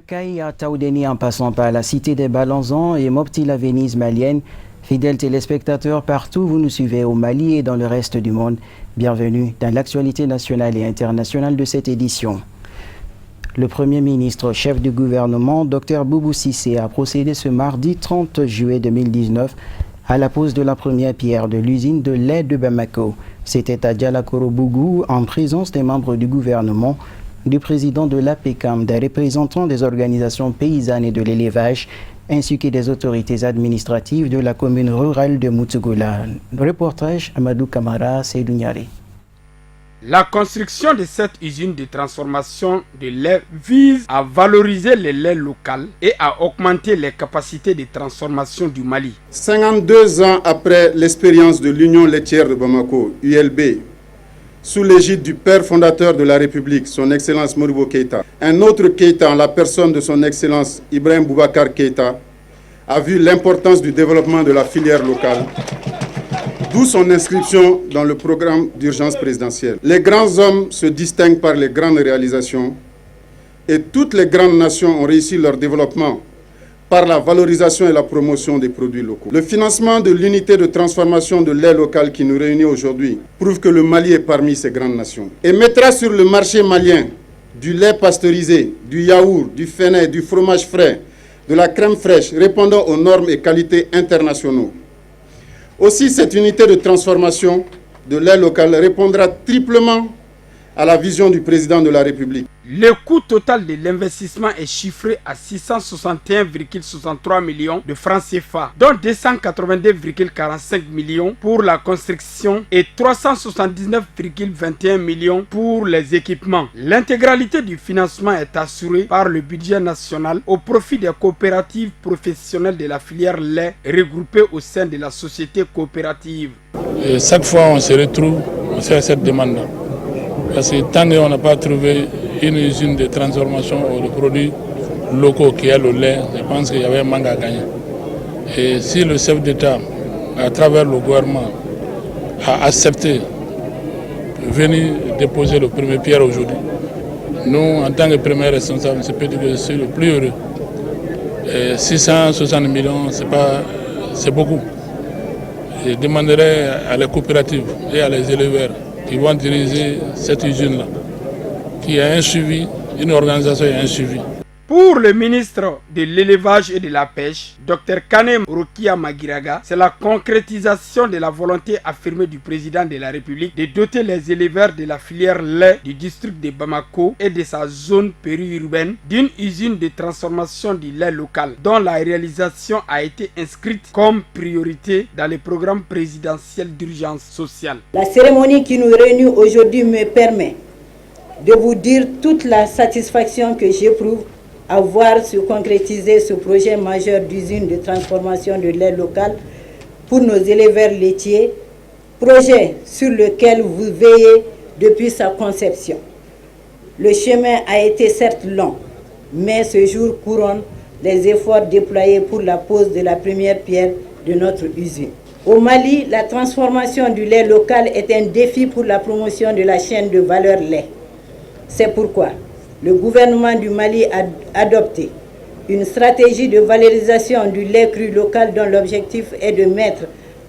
Bercail à Taoudéni en passant par la cité des Balanzans et Mopti la Venise malienne. Fidèles téléspectateurs partout, vous nous suivez au Mali et dans le reste du monde. Bienvenue dans l'actualité nationale et internationale de cette édition. Le Premier ministre, chef du gouvernement, Dr Boubou Cissé, a procédé ce mardi 30 juillet 2019 à la pose de la première pierre de l'usine de lait de Bamako. C'était à Dialakorobougou en présence des membres du gouvernement, du président de l'APECAM, des représentants des organisations paysannes et de l'élevage, ainsi que des autorités administratives de la commune rurale de Moutougoula. Reportage Amadou Kamara, Seydou Niari. La construction de cette usine de transformation de lait vise à valoriser le lait local et à augmenter les capacités de transformation du Mali. 52 ans après l'expérience de l'Union laitière de Bamako, ULB, sous l'égide du père fondateur de la République, son Excellence Modibo Keïta, un autre Keïta, en la personne de son Excellence Ibrahim Boubacar Keïta, a vu l'importance du développement de la filière locale, d'où son inscription dans le programme d'urgence présidentielle. Les grands hommes se distinguent par les grandes réalisations et toutes les grandes nations ont réussi leur développement par la valorisation et la promotion des produits locaux. Le financement de l'unité de transformation de lait local qui nous réunit aujourd'hui prouve que le Mali est parmi ces grandes nations et mettra sur le marché malien du lait pasteurisé, du yaourt, du fennet, du fromage frais, de la crème fraîche répondant aux normes et qualités internationaux. Aussi, cette unité de transformation de lait local répondra triplement à la vision du président de la République. Le coût total de l'investissement est chiffré à 661,63 millions de francs CFA, dont 282,45 millions pour la construction et 379,21 millions pour les équipements. L'intégralité du financement est assurée par le budget national au profit des coopératives professionnelles de la filière lait regroupées au sein de la société coopérative. Et chaque fois on se retrouve, on fait cette demande. Parce que tant qu'on n'a pas trouvé une usine de transformation de produits locaux qui est le lait, je pense qu'il y avait un manque à gagner. Et si le chef d'État, à travers le gouvernement, a accepté de venir déposer le premier pierre aujourd'hui, nous, en tant que premier responsable, c'est le plus heureux. Et 660 millions, c'est beaucoup. Je demanderai à les coopératives et à les éleveurs qui vont diriger cette usine-là, qui a un suivi, une organisation et un suivi. Pour le ministre de l'élevage et de la pêche, Dr Kanem Rokia Magiraga, c'est la concrétisation de la volonté affirmée du président de la République de doter les éleveurs de la filière lait du district de Bamako et de sa zone périurbaine d'une usine de transformation du lait local, dont la réalisation a été inscrite comme priorité dans le programme présidentiel d'urgence sociale. La cérémonie qui nous réunit aujourd'hui me permet de vous dire toute la satisfaction que j'éprouve à voir se concrétiser ce projet majeur d'usine de transformation de lait local pour nos éleveurs laitiers, projet sur lequel vous veillez depuis sa conception. Le chemin a été certes long, mais ce jour couronne les efforts déployés pour la pose de la première pierre de notre usine. Au Mali, la transformation du lait local est un défi pour la promotion de la chaîne de valeur lait. C'est pourquoi le gouvernement du Mali a adopté une stratégie de valorisation du lait cru local dont l'objectif est de mettre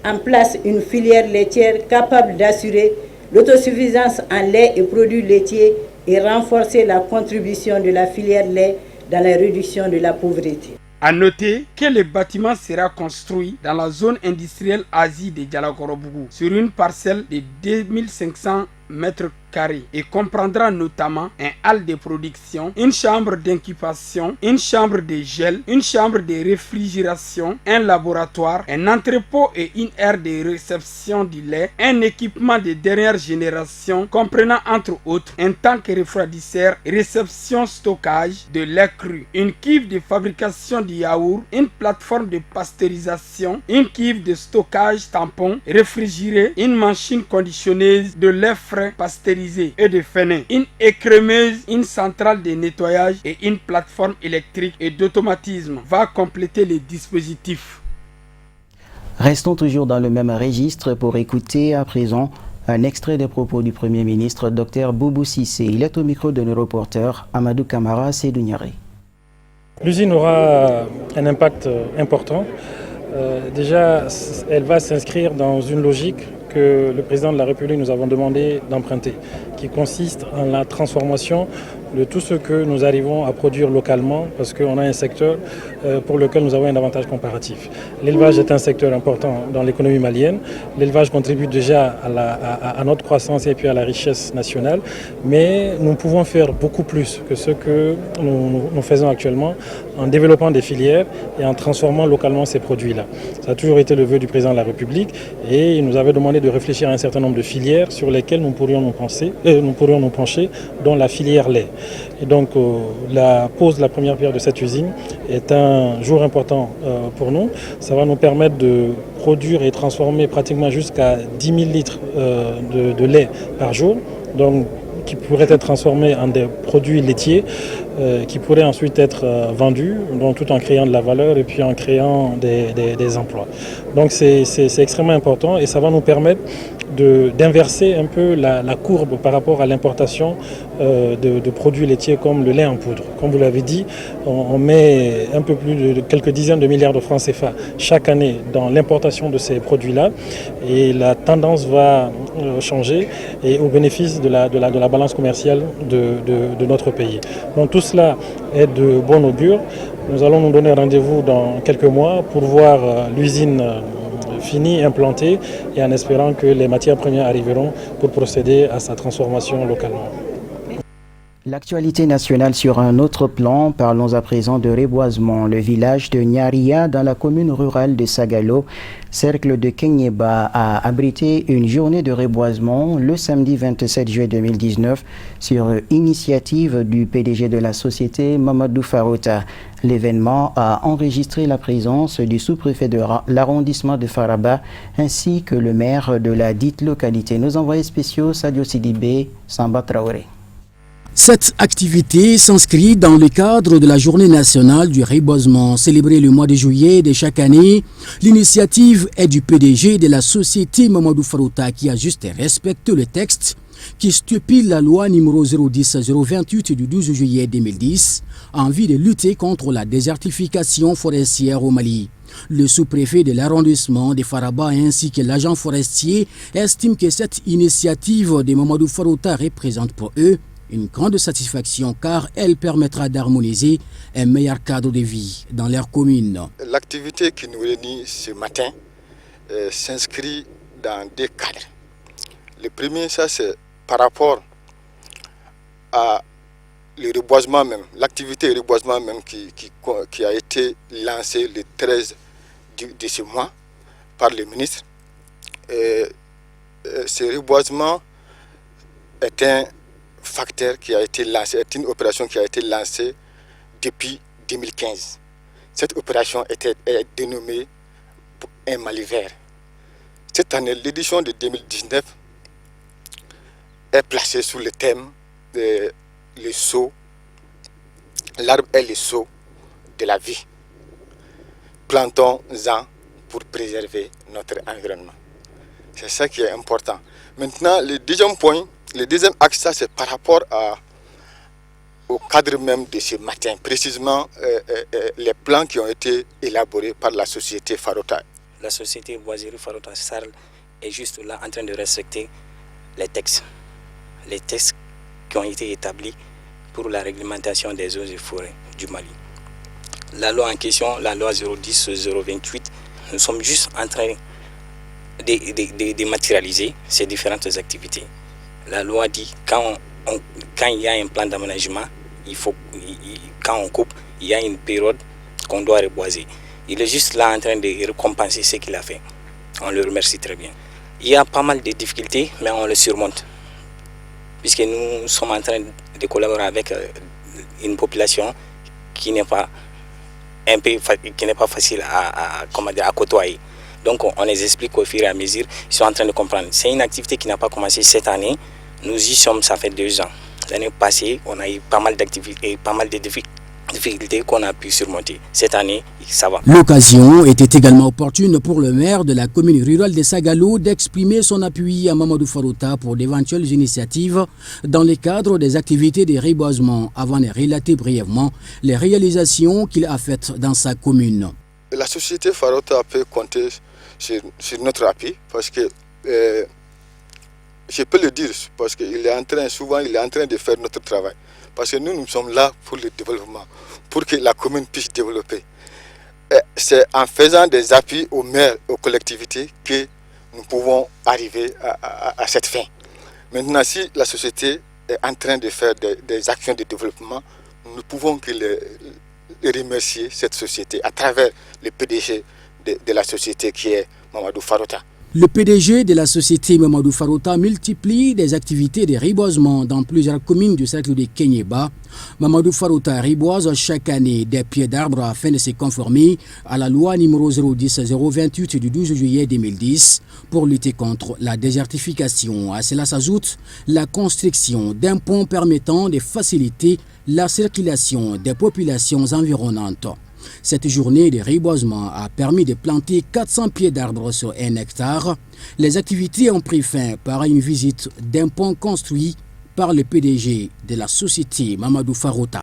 en place une filière laitière capable d'assurer l'autosuffisance en lait et produits laitiers et renforcer la contribution de la filière lait dans la réduction de la pauvreté. A noter que le bâtiment sera construit dans la zone industrielle Asie de Dialakorobougou sur une parcelle de 2500 mètres carrés et comprendra notamment un hall de production, une chambre d'incubation, une chambre de gel, une chambre de réfrigération, un laboratoire, un entrepôt et une aire de réception du lait, un équipement de dernière génération comprenant entre autres un tank refroidisseur, réception stockage de lait cru, une cuve de fabrication de yaourt, une plateforme de pasteurisation, une cuve de stockage tampon réfrigéré, une machine conditionneuse de lait frais pasteurisé et de fenêtre, une écrémeuse, une centrale de nettoyage et une plateforme électrique et d'automatisme va compléter les dispositifs. Restons toujours dans le même registre pour écouter à présent un extrait des propos du Premier ministre Dr Boubou Cissé. Il est au micro de nos reporters Amadou Kamara, Seydou Niari. L'usine aura un impact important. Déjà, elle va s'inscrire dans une logique que le président de la République nous avons demandé d'emprunter, qui consiste en la transformation de tout ce que nous arrivons à produire localement, parce qu'on a un secteur pour lequel nous avons un avantage comparatif. L'élevage est un secteur important dans l'économie malienne. L'élevage contribue déjà à notre croissance et puis à la richesse nationale, mais nous pouvons faire beaucoup plus que ce que nous faisons actuellement en développant des filières et en transformant localement ces produits-là. Ça a toujours été le vœu du président de la République et il nous avait demandé de réfléchir à un certain nombre de filières sur lesquelles nous pourrions nous pencher, dont la filière lait. Et donc la pose de la première pierre de cette usine est un jour important pour nous. Ça va nous permettre de produire et transformer pratiquement jusqu'à 10 000 litres de lait par jour, donc qui pourraient être transformés en des produits laitiers qui pourraient ensuite être vendus, donc tout en créant de la valeur et puis en créant des emplois. Donc c'est extrêmement important et ça va nous permettre d'inverser un peu la courbe par rapport à l'importation de produits laitiers comme le lait en poudre. Comme vous l'avez dit, on met un peu plus de quelques dizaines de milliards de francs CFA chaque année dans l'importation de ces produits-là et la tendance va changer et au bénéfice de la balance commerciale de notre pays. Donc tout cela est de bon augure. Nous allons nous donner rendez-vous dans quelques mois pour voir l'usine finie, implantée et en espérant que les matières premières arriveront pour procéder à sa transformation localement. L'actualité nationale sur un autre plan, parlons à présent de reboisement. Le village de Nyaria, dans la commune rurale de Sagalo, cercle de Kenyeba, a abrité une journée de reboisement le samedi 27 juillet 2019 sur initiative du PDG de la société, Mamadou Farota. L'événement a enregistré la présence du sous-préfet de l'arrondissement de Faraba ainsi que le maire de la dite localité. Nos envoyés spéciaux, Sadio Sidibé, Samba Traoré. Cette activité s'inscrit dans le cadre de la Journée nationale du reboisement célébrée le mois de juillet de chaque année. L'initiative est du PDG de la société Mamadou Farota qui a juste respecté le texte qui stipule la loi numéro 010-028 du 12 juillet 2010 en vue de lutter contre la désertification forestière au Mali. Le sous-préfet de l'arrondissement de Faraba ainsi que l'agent forestier estiment que cette initiative de Mamadou Farota représente pour eux une grande satisfaction car elle permettra d'harmoniser un meilleur cadre de vie dans leur commune. L'activité qui nous réunit ce matin s'inscrit dans deux cadres. Le premier, ça c'est par rapport à le reboisement même, l'activité reboisement même qui a été lancée le 13 de ce mois par le ministre. Ce reboisement est un facteur qui a été lancé, est une opération qui a été lancée depuis 2015. Cette opération est dénommée Un Mali vert. Cette année, l'édition de 2019 est placée sous le thème de le sceau, l'arbre est le sceau de la vie. Plantons-en pour préserver notre environnement. C'est ça qui est important. Maintenant, le deuxième point, le deuxième axe, ça c'est par rapport au cadre même de ce matin, précisément les plans qui ont été élaborés par la société Farota. La société Boiserie Farota Sarl est juste là en train de respecter les textes qui ont été établis pour la réglementation des eaux et forêts du Mali. La loi en question, la loi 010-028, nous sommes juste en train de matérialiser ces différentes activités. La loi dit quand il y a un plan d'aménagement, quand on coupe, il y a une période qu'on doit reboiser. Il est juste là en train de récompenser ce qu'il a fait. On le remercie très bien. Il y a pas mal de difficultés, mais on le surmonte. Puisque nous sommes en train de collaborer avec une population qui n'est pas facile à côtoyer. Donc on les explique au fur et à mesure, ils sont en train de comprendre. C'est une activité qui n'a pas commencé cette année. Nous y sommes, ça fait 2 ans. L'année passée, on a eu pas mal d'activités, pas mal de difficultés qu'on a pu surmonter. Cette année, ça va. L'occasion était également opportune pour le maire de la commune rurale de Sagalo d'exprimer son appui à Mamadou Farota pour d'éventuelles initiatives dans le cadre des activités de reboisement avant de relater brièvement les réalisations qu'il a faites dans sa commune. La société Farota peut compter sur notre appui parce que je peux le dire parce qu'il est en train, souvent il est en train de faire notre travail. Parce que nous sommes là pour le développement, pour que la commune puisse développer. C'est en faisant des appuis aux maires, aux collectivités que nous pouvons arriver à cette fin. Maintenant, si la société est en train de faire des actions de développement, nous ne pouvons que remercier cette société à travers le PDG de la société qui est Mamadou Farota. Le PDG de la société Mamadou Farota multiplie des activités de reboisement dans plusieurs communes du cercle de Kenyeba. Mamadou Farota reboise chaque année des pieds d'arbres afin de se conformer à la loi numéro 010-028 du 12 juillet 2010 pour lutter contre la désertification. À cela s'ajoute la construction d'un pont permettant de faciliter la circulation des populations environnantes. Cette journée de reboisement a permis de planter 400 pieds d'arbres sur 1 hectare. Les activités ont pris fin par une visite d'un pont construit par le PDG de la société Mamadou Farota.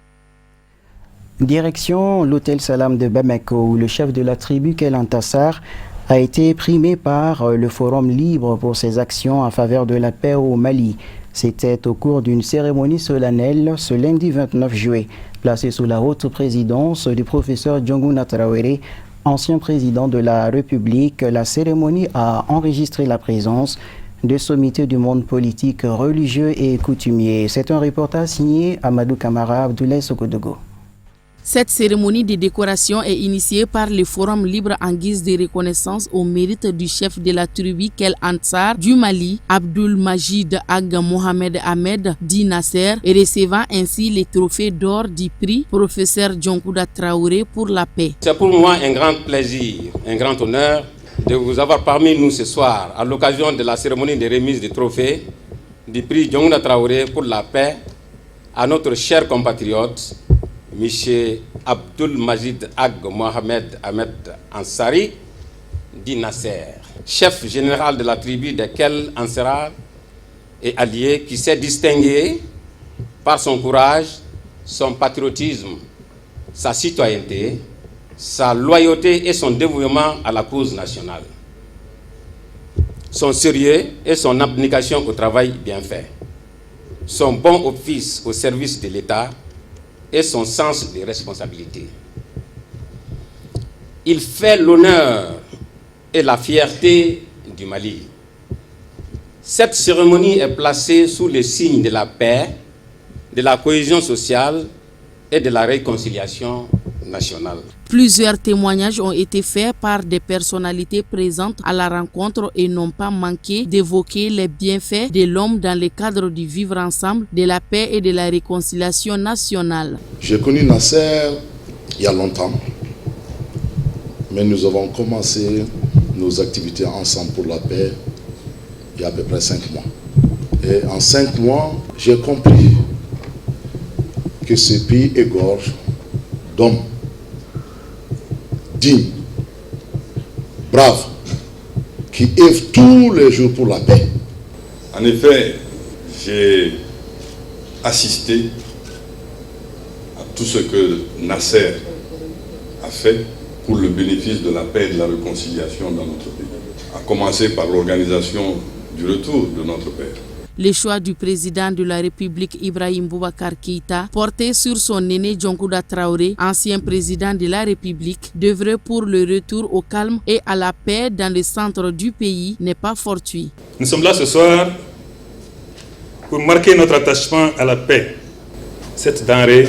Direction l'hôtel Salam de Bamako, où le chef de la tribu Kelan Tassar a été primé par le Forum Libre pour ses actions en faveur de la paix au Mali. C'était au cours d'une cérémonie solennelle ce lundi 29 juillet. Placé sous la haute présidence du professeur Diongouna Traoré, ancien président de la République, la cérémonie a enregistré la présence de sommités du monde politique, religieux et coutumier. C'est un reportage signé Amadou Kamara Abdoulaye Sokodogo. Cette cérémonie de décoration est initiée par le Forum Libre en guise de reconnaissance au mérite du chef de la tribu Kel Ansar du Mali, Abdul Majid Ag Mohamed Ahmed Di Nasser, et recevant ainsi les trophées d'or du prix professeur Dionkouda Traoré pour la paix. C'est pour moi un grand plaisir, un grand honneur de vous avoir parmi nous ce soir à l'occasion de la cérémonie de remise des trophées du prix Dionkouda Traoré pour la paix à notre cher compatriote M. Abdul Majid Ag Mohamed Ahmed Ansari Di Nasser, chef général de la tribu de Kel Ansar et allié, qui s'est distingué par son courage, son patriotisme, sa citoyenneté, sa loyauté et son dévouement à la cause nationale, son sérieux et son abnégation au travail bien fait, son bon office au service de l'État et son sens des responsabilités. Il fait l'honneur et la fierté du Mali. Cette cérémonie est placée sous le signe de la paix, de la cohésion sociale et de la réconciliation nationale. Plusieurs témoignages ont été faits par des personnalités présentes à la rencontre et n'ont pas manqué d'évoquer les bienfaits de l'homme dans le cadre du vivre ensemble, de la paix et de la réconciliation nationale. J'ai connu Nasser il y a longtemps, mais nous avons commencé nos activités ensemble pour la paix il y a à peu près 5 mois. Et en 5 mois, j'ai compris que ce pays égorge d'hommes dignes, braves, qui œuvrent tous les jours pour la paix. En effet, j'ai assisté à tout ce que Nasser a fait pour le bénéfice de la paix et de la réconciliation dans notre pays, à commencer par l'organisation du retour de notre père. Le choix du président de la République Ibrahim Boubacar Keïta, porté sur son aîné Dionkouda Traoré, ancien président de la République, d'œuvrer pour le retour au calme et à la paix dans le centre du pays, n'est pas fortuit. Nous sommes là ce soir pour marquer notre attachement à la paix. Cette denrée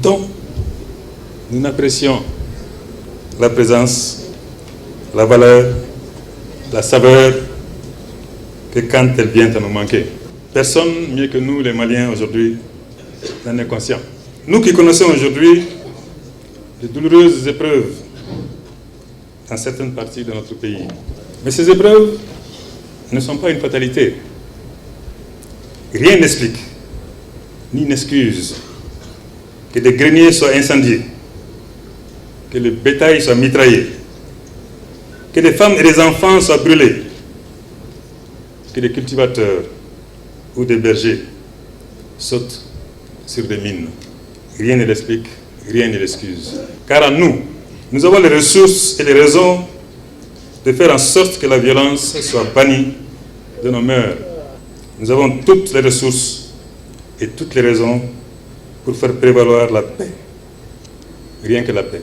dont nous n'apprécions la présence, la valeur, la saveur que quand elle vient à nous manquer. Personne mieux que nous, les Maliens, aujourd'hui, n'en est conscient. Nous qui connaissons aujourd'hui de douloureuses épreuves dans certaines parties de notre pays. Mais ces épreuves ne sont pas une fatalité. Rien n'explique ni une excuse que des greniers soient incendiés, que le bétail soit mitraillé, que des femmes et des enfants soient brûlés, que des cultivateurs ou des bergers sautent sur des mines. Rien ne l'explique, rien ne l'excuse. Car en nous, nous avons les ressources et les raisons de faire en sorte que la violence soit bannie de nos mœurs. Nous avons toutes les ressources et toutes les raisons pour faire prévaloir la paix. Rien que la paix.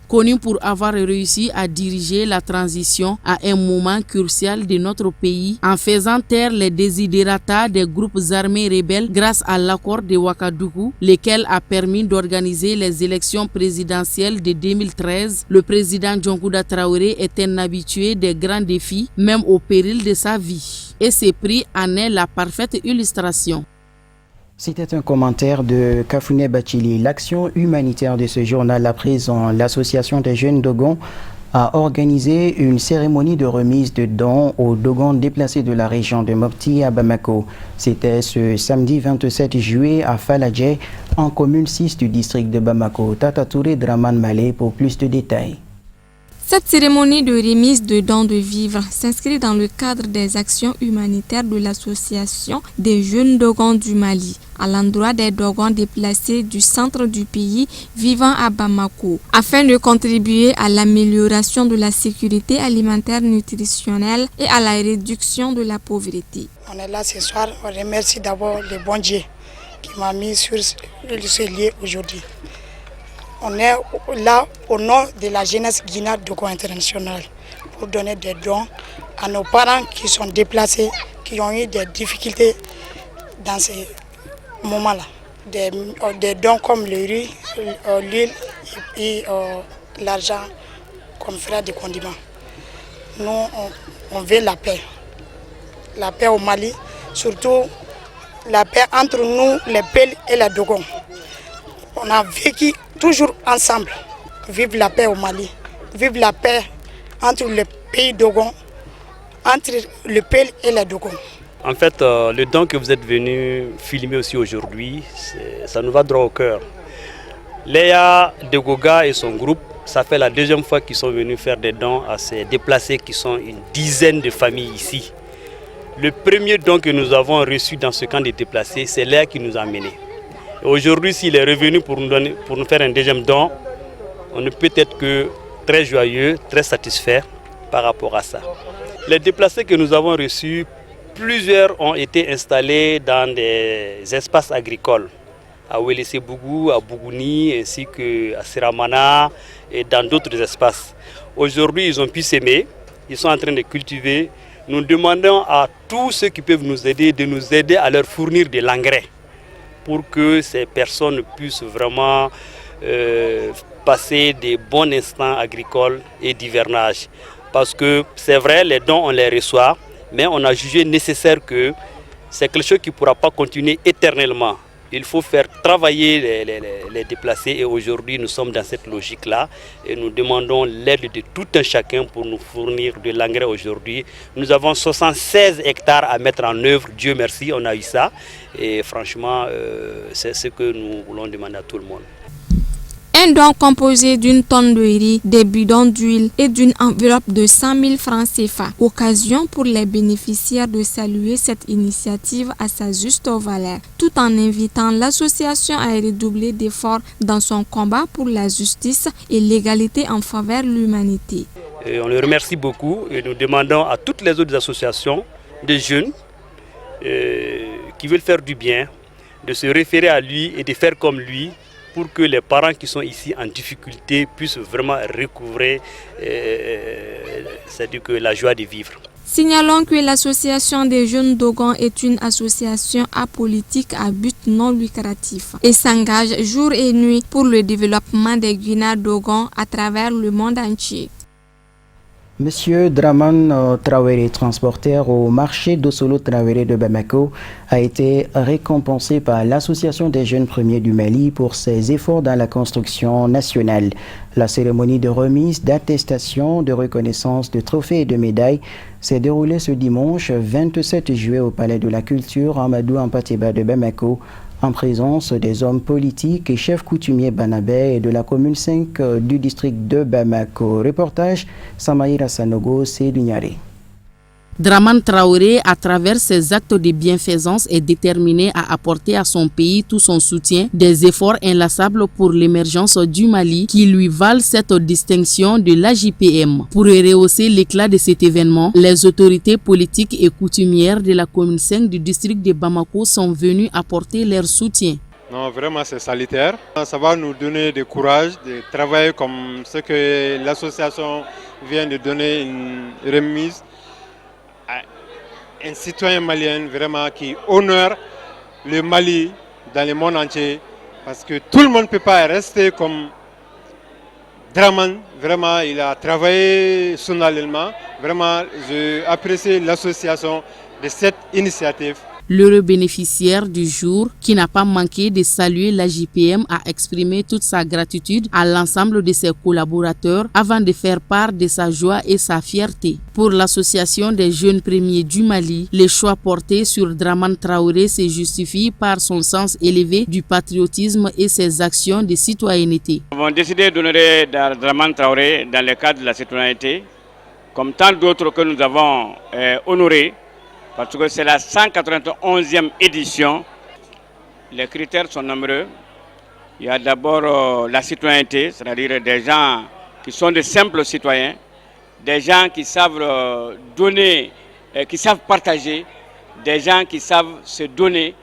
Connu pour avoir réussi à diriger la transition à un moment crucial de notre pays en faisant taire les desiderata des groupes armés rebelles grâce à l'accord de Ouagadougou, lequel a permis d'organiser les élections présidentielles de 2013, le président Dionguda Traoré est un habitué des grands défis, même au péril de sa vie. Et ce prix en est la parfaite illustration. C'était un commentaire de Kafouné Bachili. L'action humanitaire de ce journal à présent, l'association des jeunes Dogons a organisé une cérémonie de remise de dons aux Dogons déplacés de la région de Mopti à Bamako. C'était ce samedi 27 juillet à Faladje, en commune 6 du district de Bamako. Tata Touré Draman Malé pour plus de détails. Cette cérémonie de remise de dons de vivres s'inscrit dans le cadre des actions humanitaires de l'association des jeunes Dogons du Mali, à l'endroit des Dogons déplacés du centre du pays vivant à Bamako, afin de contribuer à l'amélioration de la sécurité alimentaire nutritionnelle et à la réduction de la pauvreté. On est là ce soir, on remercie d'abord le bon Dieu qui m'a mis sur ce lieu aujourd'hui. On est là au nom de la jeunesse Guinée Dogon International pour donner des dons à nos parents qui sont déplacés, qui ont eu des difficultés dans ces moments-là. Des dons comme le riz, l'huile et l'argent comme frais de condiments. Nous, on veut la paix. La paix au Mali, surtout la paix entre nous, les Peuls et les Dogons. On a vécu toujours ensemble. Vive la paix au Mali. Vive la paix entre le pays Dogon, entre le Peul et les Dogons. En fait, le don que vous êtes venu filmer aussi aujourd'hui, ça nous va droit au cœur. Léa Degoga et son groupe, ça fait la deuxième fois qu'ils sont venus faire des dons à ces déplacés qui sont une dizaine de familles ici. Le premier don que nous avons reçu dans ce camp de déplacés, c'est Léa qui nous a menés. Aujourd'hui, s'il est revenu pour nous faire un deuxième don, on ne peut être que très joyeux, très satisfait par rapport à ça. Les déplacés que nous avons reçus, plusieurs ont été installés dans des espaces agricoles, à Ouélessé-Bougou, à Bougouni, ainsi qu'à Siramana et dans d'autres espaces. Aujourd'hui, ils ont pu s'aimer, ils sont en train de cultiver. Nous demandons à tous ceux qui peuvent nous aider de nous aider à leur fournir de l'engrais, pour que ces personnes puissent vraiment passer des bons instants agricoles et d'hivernage. Parce que c'est vrai, les dons, on les reçoit, mais on a jugé nécessaire que c'est quelque chose qui ne pourra pas continuer éternellement. Il faut faire travailler les déplacés et aujourd'hui nous sommes dans cette logique-là et nous demandons l'aide de tout un chacun pour nous fournir de l'engrais aujourd'hui. Nous avons 76 hectares à mettre en œuvre, Dieu merci, on a eu ça et franchement c'est ce que nous voulons demander à tout le monde. Un don composé d'une tonne de riz, des bidons d'huile et d'une enveloppe de 100 000 francs CFA. Occasion pour les bénéficiaires de saluer cette initiative à sa juste valeur, tout en invitant l'association à redoubler d'efforts dans son combat pour la justice et l'égalité en faveur de l'humanité. On le remercie beaucoup et nous demandons à toutes les autres associations de jeunes qui veulent faire du bien, de se référer à lui et de faire comme lui, pour que les parents qui sont ici en difficulté puissent vraiment recouvrer c'est-à-dire que la joie de vivre. Signalons que l'association des jeunes Dogons est une association apolitique à but non lucratif et s'engage jour et nuit pour le développement des Guinéens Dogons à travers le monde entier. Monsieur Draman Traoré, transporteur au marché d'Osolo Traoré de Bamako, a été récompensé par l'Association des jeunes premiers du Mali pour ses efforts dans la construction nationale. La cérémonie de remise d'attestation, de reconnaissance, de trophées et de médailles s'est déroulée ce dimanche 27 juillet au Palais de la Culture Amadou Ampateba de Bamako, en présence des hommes politiques et chefs coutumiers banabais de la commune 5 du district de Bamako. Reportage Samaïra Sanogo, Sédugnaré. Dramane Traoré, à travers ses actes de bienfaisance, est déterminé à apporter à son pays tout son soutien, des efforts inlassables pour l'émergence du Mali qui lui valent cette distinction de l'AJPM. Pour rehausser l'éclat de cet événement, les autorités politiques et coutumières de la commune 5 du district de Bamako sont venues apporter leur soutien. Non, vraiment c'est salutaire. Ça va nous donner du courage de travailler comme ce que l'association vient de donner une remise. Un citoyen malien vraiment qui honore le Mali dans le monde entier, parce que tout le monde ne peut pas rester comme Dramane. Vraiment, il a travaillé journalièrement. Vraiment, j'apprécie l'association de cette initiative. L'heureux bénéficiaire du jour, qui n'a pas manqué de saluer l'AJPM, a exprimé toute sa gratitude à l'ensemble de ses collaborateurs avant de faire part de sa joie et sa fierté. Pour l'association des jeunes premiers du Mali, le choix porté sur Dramane Traoré se justifie par son sens élevé du patriotisme et ses actions de citoyenneté. Nous avons décidé d'honorer Dramane Traoré dans le cadre de la citoyenneté, comme tant d'autres que nous avons honorés. Parce que c'est la 191e édition. Les critères sont nombreux. Il y a d'abord la citoyenneté, c'est-à-dire des gens qui sont de simples citoyens, des gens qui savent donner, qui savent partager, des gens qui savent se donner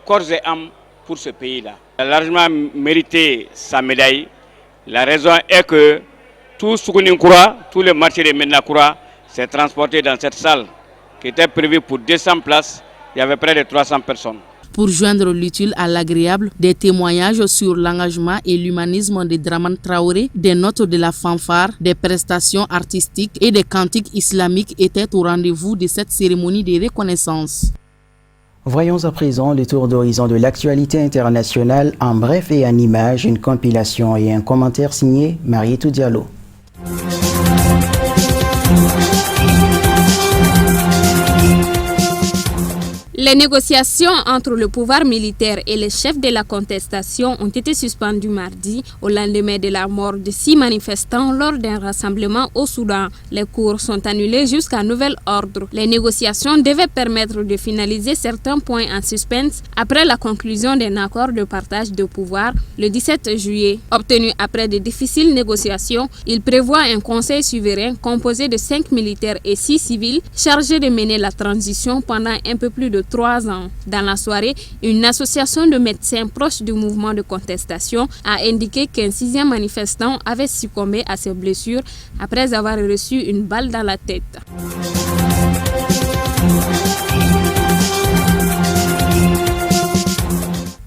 corps et âme pour ce pays-là. Il a largement mérité sa médaille. La raison est que tout Soukouninkura, tout le marché de Menakoura s'est transporté dans cette salle qui était prévu pour 200 places, il y avait près de 300 personnes. Pour joindre l'utile à l'agréable, des témoignages sur l'engagement et l'humanisme de Dramane Traoré, des notes de la fanfare, des prestations artistiques et des cantiques islamiques étaient au rendez-vous de cette cérémonie de reconnaissance. Voyons à présent le tour d'horizon de l'actualité internationale en bref et en images, une compilation et un commentaire signé Marietou Diallo. Les négociations entre le pouvoir militaire et les chefs de la contestation ont été suspendues mardi au lendemain de la mort de 6 manifestants lors d'un rassemblement au Soudan. Les cours sont annulés jusqu'à nouvel ordre. Les négociations devaient permettre de finaliser certains points en suspense après la conclusion d'un accord de partage de pouvoir le 17 juillet. Obtenu après de difficiles négociations, il prévoit un conseil souverain composé de 5 militaires et 6 civils chargés de mener la transition pendant un peu plus de 3 ans. Dans la soirée, une association de médecins proches du mouvement de contestation a indiqué qu'un 6e manifestant avait succombé à ses blessures après avoir reçu une balle dans la tête.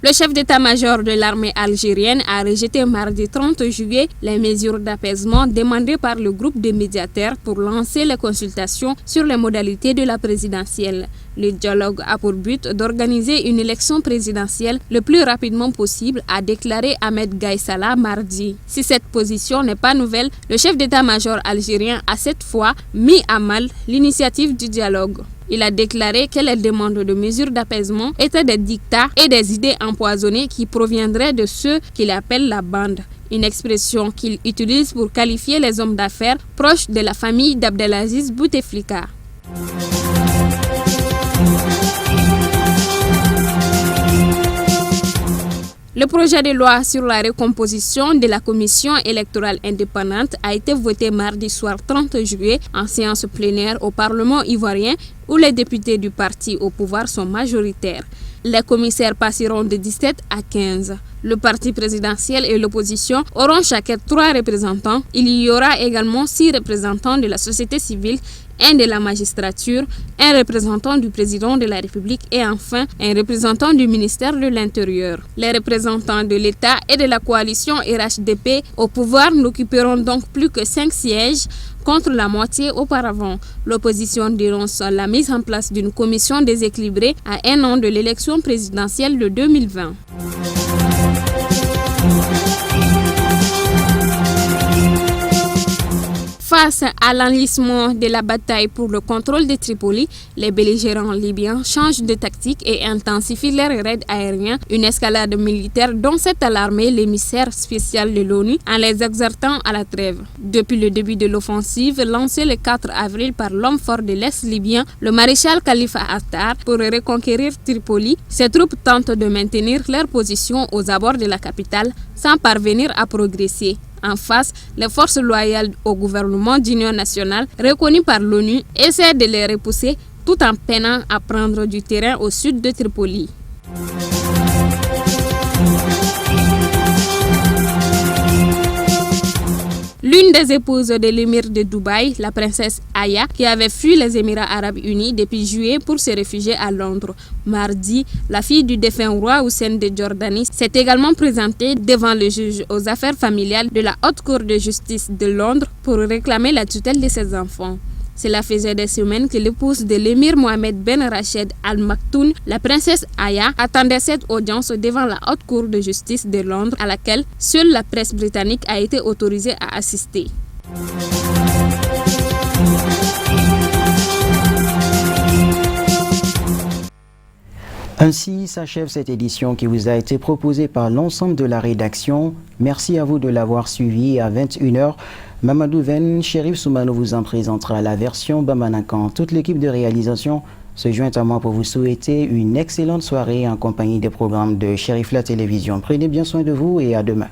Le chef d'état-major de l'armée algérienne a rejeté mardi 30 juillet les mesures d'apaisement demandées par le groupe de médiateurs pour lancer les consultations sur les modalités de la présidentielle. Le dialogue a pour but d'organiser une élection présidentielle le plus rapidement possible, a déclaré Ahmed Gaïsala mardi. Si cette position n'est pas nouvelle, le chef d'état-major algérien a cette fois mis à mal l'initiative du dialogue. Il a déclaré que les demandes de mesures d'apaisement étaient des dictats et des idées empoisonnées qui proviendraient de ceux qu'il appelle la bande, une expression qu'il utilise pour qualifier les hommes d'affaires proches de la famille d'Abdelaziz Bouteflika. Le projet de loi sur la recomposition de la commission électorale indépendante a été voté mardi soir 30 juillet en séance plénière au Parlement ivoirien où les députés du parti au pouvoir sont majoritaires. Les commissaires passeront de 17 à 15. Le parti présidentiel et l'opposition auront chacun 3 représentants. Il y aura également 6 représentants de la société civile, un de la magistrature, un représentant du président de la République et enfin un représentant du ministère de l'Intérieur. Les représentants de l'État et de la coalition RHDP au pouvoir n'occuperont donc plus que 5 sièges contre la moitié auparavant. L'opposition dénonce la mise en place d'une commission déséquilibrée à 1 an de l'élection présidentielle de 2020. Face à l'enlisement de la bataille pour le contrôle de Tripoli, les belligérants libyens changent de tactique et intensifient leurs raids aériens, une escalade militaire dont s'est alarmé l'émissaire spécial de l'ONU en les exhortant à la trêve. Depuis le début de l'offensive lancée le 4 avril par l'homme fort de l'Est libyen, le maréchal Khalifa Haftar, pour reconquérir Tripoli, ses troupes tentent de maintenir leur position aux abords de la capitale sans parvenir à progresser. En face, les forces loyales au gouvernement d'union nationale, reconnues par l'ONU, essaient de les repousser tout en peinant à prendre du terrain au sud de Tripoli. L'une des épouses de l'émir de Dubaï, la princesse Aya, qui avait fui les Émirats arabes unis depuis juillet pour se réfugier à Londres. Mardi, la fille du défunt roi Hussein de Jordanie s'est également présentée devant le juge aux affaires familiales de la Haute Cour de justice de Londres pour réclamer la tutelle de ses enfants. Cela faisait des semaines que l'épouse de l'émir Mohamed Ben Rached Al Maktoum, la princesse Aya, attendait cette audience devant la Haute Cour de justice de Londres à laquelle seule la presse britannique a été autorisée à assister. Ainsi s'achève cette édition qui vous a été proposée par l'ensemble de la rédaction. Merci à vous de l'avoir suivi à 21h. Mamadou Ven, Chérif Soumano vous en présentera la version Bamanakan. Toute l'équipe de réalisation se joint à moi pour vous souhaiter une excellente soirée en compagnie des programmes de Chérif La Télévision. Prenez bien soin de vous et à demain.